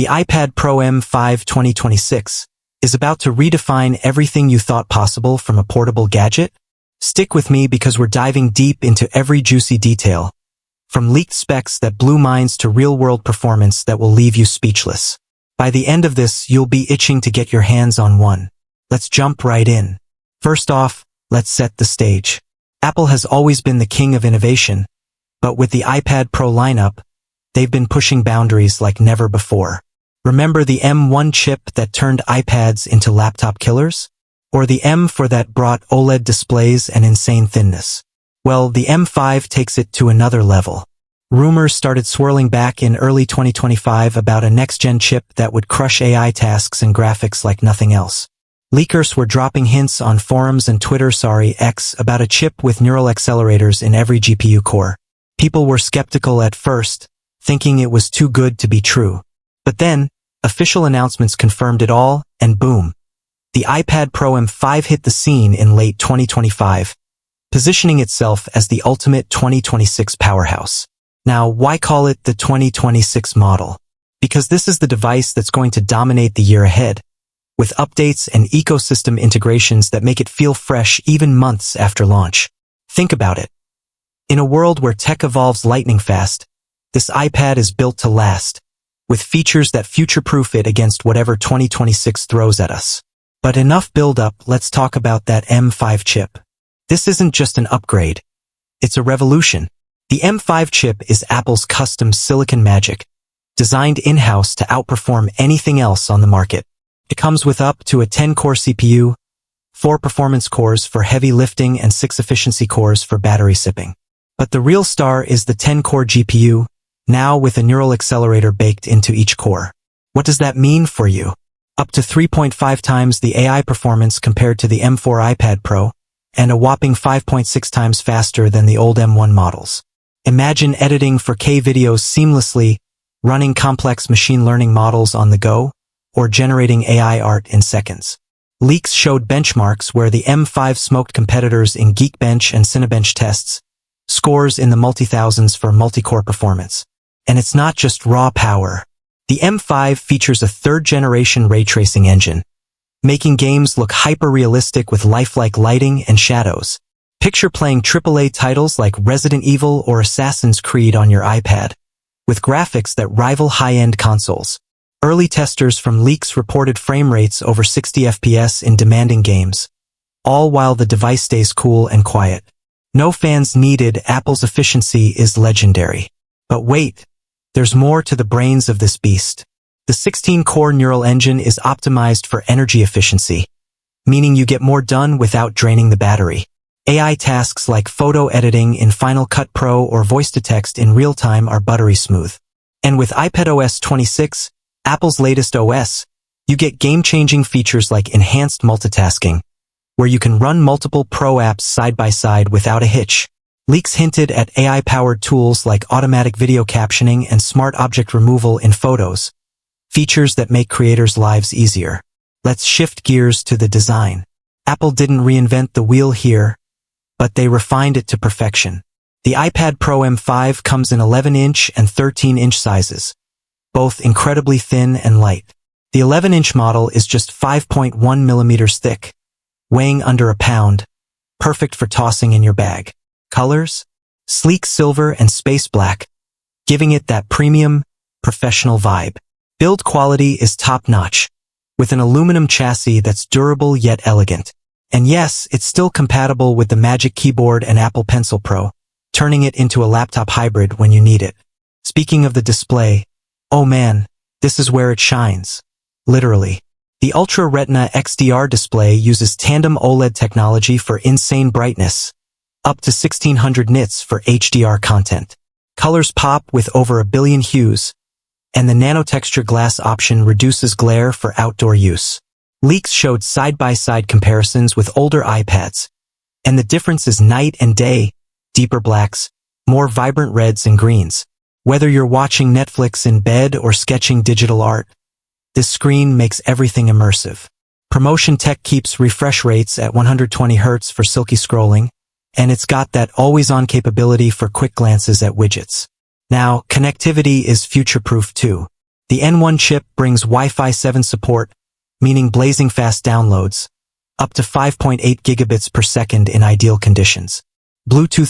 The iPad Pro M5 2026 is about to redefine everything you thought possible from a portable gadget. Stick with me because we're diving deep into every juicy detail, from leaked specs that blew minds to real-world performance that will leave you speechless. By the end of this, you'll be itching to get your hands on one. Let's jump right in. First off, let's set the stage. Apple has always been the king of innovation, but with the iPad Pro lineup, they've been pushing boundaries like never before. Remember the M1 chip that turned iPads into laptop killers? Or the M4 that brought OLED displays and insane thinness? Well, the M5 takes it to another level. Rumors started swirling back in early 2025 about a next-gen chip that would crush AI tasks and graphics like nothing else. Leakers were dropping hints on forums and Twitter, X, about a chip with neural accelerators in every GPU core. People were skeptical at first, thinking it was too good to be true. But then, official announcements confirmed it all, and boom. The iPad Pro M5 hit the scene in late 2025, positioning itself as the ultimate 2026 powerhouse. Now, why call it the 2026 model? Because this is the device that's going to dominate the year ahead, with updates and ecosystem integrations that make it feel fresh even months after launch. Think about it. In a world where tech evolves lightning fast, this iPad is built to last, with features that future-proof it against whatever 2026 throws at us. But enough build-up, let's talk about that M5 chip. This isn't just an upgrade. It's a revolution. The M5 chip is Apple's custom silicon magic, designed in-house to outperform anything else on the market. It comes with up to a 10-core CPU, 4 performance cores for heavy lifting and 6 efficiency cores for battery sipping. But the real star is the 10-core GPU, now with a neural accelerator baked into each core. What does that mean for you? Up to 3.5 times the AI performance compared to the M4 iPad Pro, and a whopping 5.6 times faster than the old M1 models. Imagine editing 4K videos seamlessly, running complex machine learning models on the go, or generating AI art in seconds. Leaks showed benchmarks where the M5 smoked competitors in Geekbench and Cinebench tests, scores in the multi-thousands for multi-core performance. And it's not just raw power. The M5 features a third-generation ray tracing engine, making games look hyper-realistic with lifelike lighting and shadows. Picture playing AAA titles like Resident Evil or Assassin's Creed on your iPad, with graphics that rival high-end consoles. Early testers from leaks reported frame rates over 60 FPS in demanding games, all while the device stays cool and quiet. No fans needed. Apple's efficiency is legendary. But wait, there's more to the brains of this beast. The 16-core neural engine is optimized for energy efficiency, meaning you get more done without draining the battery. AI tasks like photo editing in Final Cut Pro or voice-to-text in real time are buttery smooth. And with iPadOS 26, Apple's latest OS, you get game-changing features like enhanced multitasking, where you can run multiple Pro apps side by side without a hitch. Leaks hinted at AI-powered tools like automatic video captioning and smart object removal in photos, features that make creators' lives easier. Let's shift gears to the design. Apple didn't reinvent the wheel here, but they refined it to perfection. The iPad Pro M5 comes in 11-inch and 13-inch sizes, both incredibly thin and light. The 11-inch model is just 5.1 millimeters thick, weighing under a pound, perfect for tossing in your bag. Colors? Sleek silver and space black, giving it that premium, professional vibe. Build quality is top-notch, with an aluminum chassis that's durable yet elegant. And yes, it's still compatible with the Magic Keyboard and Apple Pencil Pro, turning it into a laptop hybrid when you need it. Speaking of the display, oh man, this is where it shines. Literally. The Ultra Retina XDR display uses Tandem OLED technology for insane brightness, up to 1600 nits for HDR content. Colors pop with over a billion hues, and the nanotexture glass option reduces glare for outdoor use. Leaks showed side-by-side comparisons with older iPads, and the difference is night and day, deeper blacks, more vibrant reds and greens. Whether you're watching Netflix in bed or sketching digital art, this screen makes everything immersive. Promotion tech keeps refresh rates at 120 Hz for silky scrolling, and it's got that always-on capability for quick glances at widgets. Now, connectivity is future-proof too. The N1 chip brings Wi-Fi 7 support, meaning blazing fast downloads, up to 5.8 gigabits per second in ideal conditions. Bluetooth